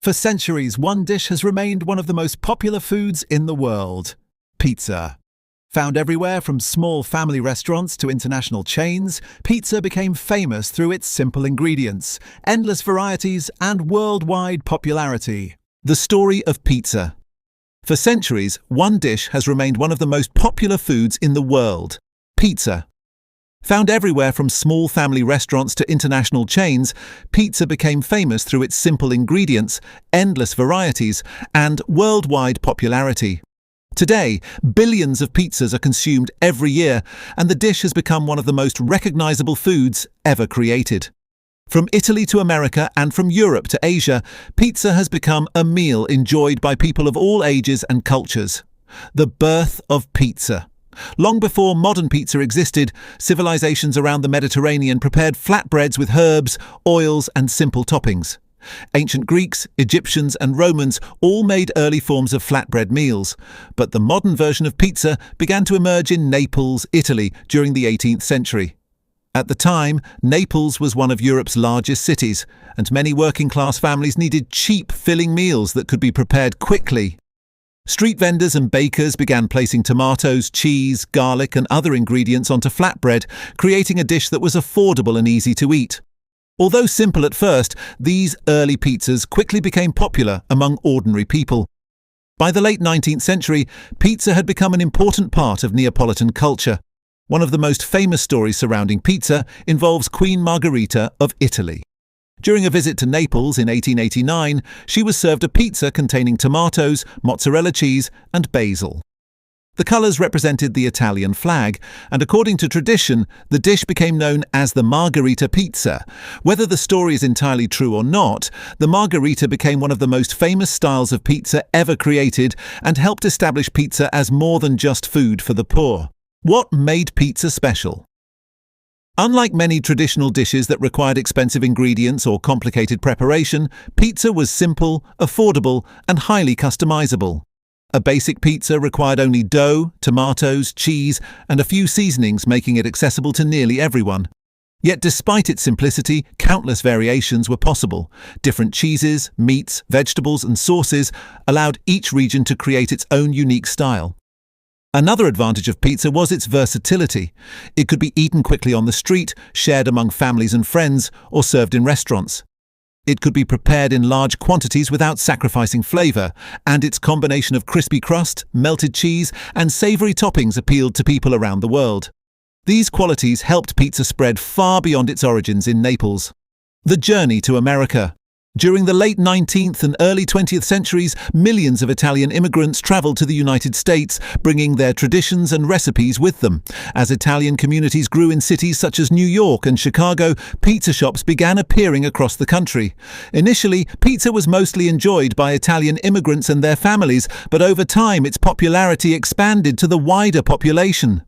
For centuries, one dish has remained one of the most popular foods in the world: pizza. Found everywhere from small family restaurants to international chains, pizza became famous through its simple ingredients, endless varieties, and worldwide popularity. The story of pizza. For centuries, one dish has remained one of the most popular foods in the world: pizza. Found everywhere from small family restaurants to international chains, pizza became famous through its simple ingredients, endless varieties, and worldwide popularity. Today, billions of pizzas are consumed every year, and the dish has become one of the most recognizable foods ever created. From Italy to America and from Europe to Asia, pizza has become a meal enjoyed by people of all ages and cultures. The birth of pizza. Long before modern pizza existed, civilizations around the Mediterranean prepared flatbreads with herbs, oils, and simple toppings. Ancient Greeks, Egyptians, and Romans all made early forms of flatbread meals, but the modern version of pizza began to emerge in Naples, Italy, during the 18th century. At the time, Naples was one of Europe's largest cities, and many working-class families needed cheap, filling meals that could be prepared quickly. Street vendors and bakers began placing tomatoes, cheese, garlic, and other ingredients onto flatbread, creating a dish that was affordable and easy to eat. Although simple at first, these early pizzas quickly became popular among ordinary people. By the late 19th century, pizza had become an important part of Neapolitan culture. One of the most famous stories surrounding pizza involves Queen Margherita of Italy. During a visit to Naples in 1889, she was served a pizza containing tomatoes, mozzarella cheese, and basil. The colours represented the Italian flag, and according to tradition, the dish became known as the Margherita pizza. Whether the story is entirely true or not, the Margherita became one of the most famous styles of pizza ever created and helped establish pizza as more than just food for the poor. What made pizza special? Unlike many traditional dishes that required expensive ingredients or complicated preparation, pizza was simple, affordable, and highly customizable. A basic pizza required only dough, tomatoes, cheese, and a few seasonings, making it accessible to nearly everyone. Yet despite its simplicity, countless variations were possible. Different cheeses, meats, vegetables, and sauces allowed each region to create its own unique style. Another advantage of pizza was its versatility. It could be eaten quickly on the street, shared among families and friends, or served in restaurants. It could be prepared in large quantities without sacrificing flavor, and its combination of crispy crust, melted cheese, and savory toppings appealed to people around the world. These qualities helped pizza spread far beyond its origins in Naples. The journey to America. During the late 19th and early 20th centuries, millions of Italian immigrants traveled to the United States, bringing their traditions and recipes with them. As Italian communities grew in cities such as New York and Chicago, pizza shops began appearing across the country. Initially, pizza was mostly enjoyed by Italian immigrants and their families, but over time its popularity expanded to the wider population.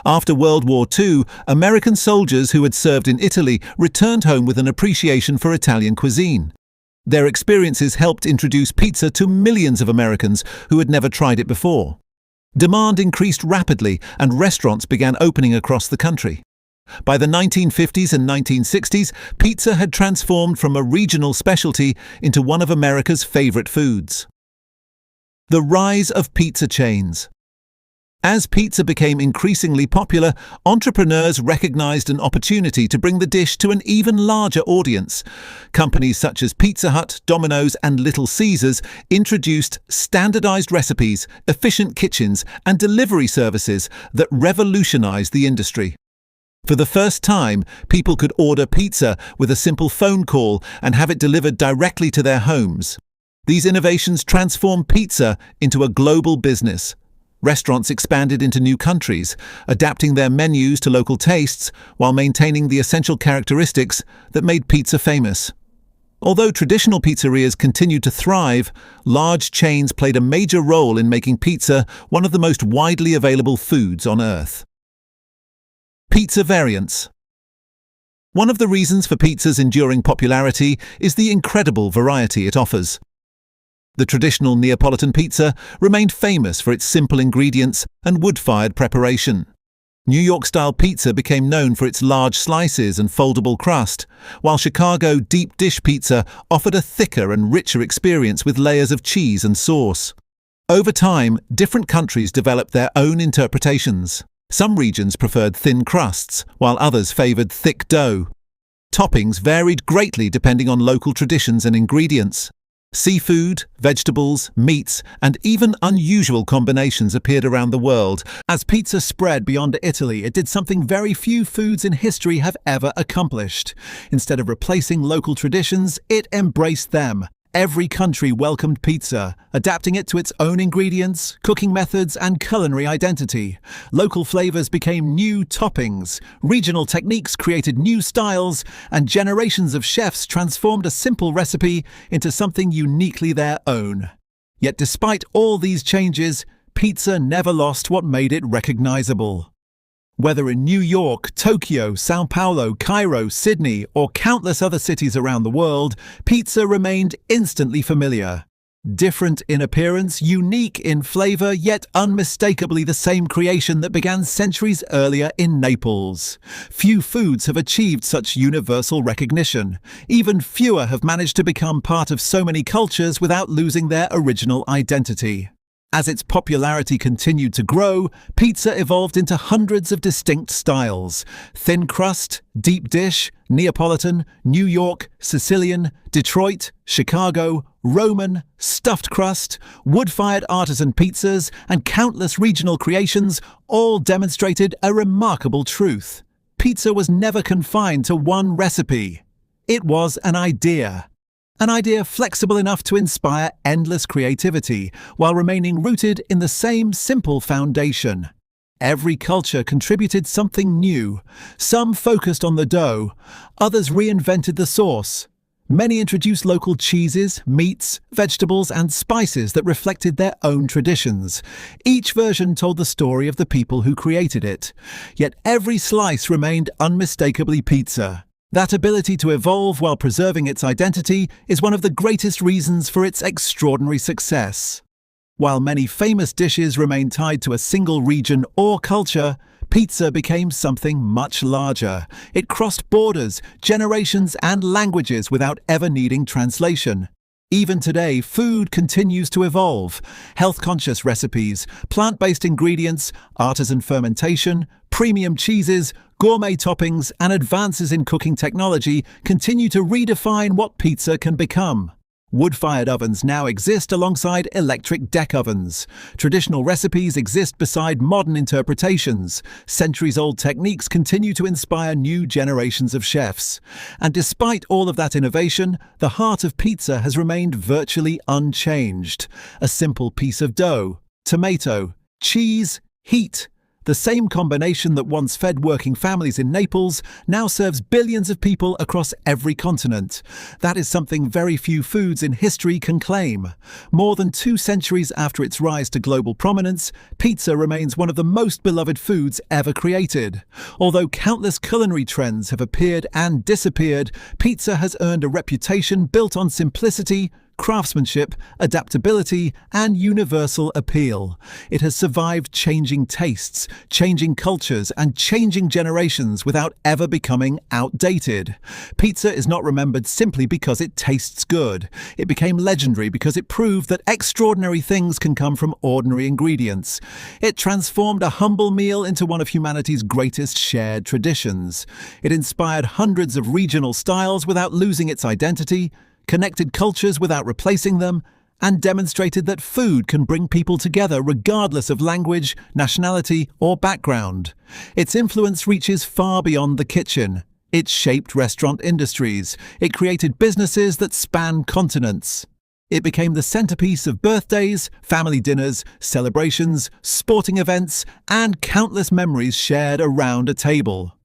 After World War II, American soldiers who had served in Italy returned home with an appreciation for Italian cuisine. Their experiences helped introduce pizza to millions of Americans who had never tried it before. Demand increased rapidly, and restaurants began opening across the country. By the 1950s and 1960s, pizza had transformed from a regional specialty into one of America's favorite foods. The rise of pizza chains. As pizza became increasingly popular, entrepreneurs recognized an opportunity to bring the dish to an even larger audience. Companies such as Pizza Hut, Domino's, and Little Caesars introduced standardized recipes, efficient kitchens, and delivery services that revolutionized the industry. For the first time, people could order pizza with a simple phone call and have it delivered directly to their homes. These innovations transformed pizza into a global business. Restaurants expanded into new countries, adapting their menus to local tastes while maintaining the essential characteristics that made pizza famous. Although traditional pizzerias continued to thrive, large chains played a major role in making pizza one of the most widely available foods on Earth. Pizza variants. One of the reasons for pizza's enduring popularity is the incredible variety it offers. The traditional Neapolitan pizza remained famous for its simple ingredients and wood-fired preparation. New York-style pizza became known for its large slices and foldable crust, while Chicago deep dish pizza offered a thicker and richer experience with layers of cheese and sauce. Over time, different countries developed their own interpretations. Some regions preferred thin crusts, while others favored thick dough. Toppings varied greatly depending on local traditions and ingredients. Seafood, vegetables, meats, and even unusual combinations appeared around the world. As pizza spread beyond Italy, it did something very few foods in history have ever accomplished. Instead of replacing local traditions, it embraced them. Every country welcomed pizza, adapting it to its own ingredients, cooking methods, and culinary identity. Local flavors became new toppings, regional techniques created new styles, and generations of chefs transformed a simple recipe into something uniquely their own. Yet despite all these changes, pizza never lost what made it recognizable. Whether in New York, Tokyo, Sao Paulo, Cairo, Sydney, or countless other cities around the world, pizza remained instantly familiar. Different in appearance, unique in flavor, yet unmistakably the same creation that began centuries earlier in Naples. Few foods have achieved such universal recognition. Even fewer have managed to become part of so many cultures without losing their original identity. As its popularity continued to grow, pizza evolved into hundreds of distinct styles: thin crust, deep dish, Neapolitan, New York, Sicilian, Detroit, Chicago, Roman, stuffed crust, wood-fired artisan pizzas, and countless regional creations all demonstrated a remarkable truth. Pizza was never confined to one recipe. It was an idea. An idea flexible enough to inspire endless creativity while remaining rooted in the same simple foundation. Every culture contributed something new. Some focused on the dough, others reinvented the sauce. Many introduced local cheeses, meats, vegetables, and spices that reflected their own traditions. Each version told the story of the people who created it. Yet every slice remained unmistakably pizza. That ability to evolve while preserving its identity is one of the greatest reasons for its extraordinary success. While many famous dishes remain tied to a single region or culture, pizza became something much larger. It crossed borders, generations, and languages without ever needing translation. Even today, food continues to evolve. Health-conscious recipes, plant-based ingredients, artisan fermentation, premium cheeses, gourmet toppings, and advances in cooking technology continue to redefine what pizza can become. Wood-fired ovens now exist alongside electric deck ovens. Traditional recipes exist beside modern interpretations. Centuries-old techniques continue to inspire new generations of chefs. And despite all of that innovation, the heart of pizza has remained virtually unchanged. A simple piece of dough, tomato, cheese, heat. The same combination that once fed working families in Naples now serves billions of people across every continent. That is something very few foods in history can claim. More than 2 centuries after its rise to global prominence, pizza remains one of the most beloved foods ever created. Although countless culinary trends have appeared and disappeared, pizza has earned a reputation built on simplicity, craftsmanship, adaptability, and universal appeal. It has survived changing tastes, changing cultures, and changing generations without ever becoming outdated. Pizza is not remembered simply because it tastes good. It became legendary because it proved that extraordinary things can come from ordinary ingredients. It transformed a humble meal into one of humanity's greatest shared traditions. It inspired hundreds of regional styles without losing its identity, connected cultures without replacing them, and demonstrated that food can bring people together regardless of language, nationality, or background. Its influence reaches far beyond the kitchen. It shaped restaurant industries. It created businesses that span continents. It became the centerpiece of birthdays, family dinners, celebrations, sporting events, and countless memories shared around a table.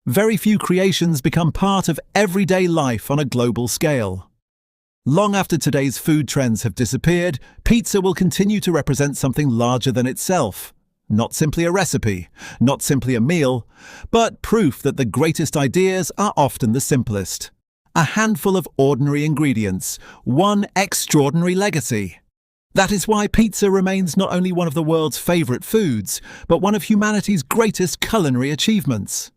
Very few creations become part of everyday life on a global scale. Long after today's food trends have disappeared, pizza will continue to represent something larger than itself. Not simply a recipe, not simply a meal, but proof that the greatest ideas are often the simplest. A handful of ordinary ingredients, one extraordinary legacy. That is why pizza remains not only one of the world's favourite foods, but one of humanity's greatest culinary achievements.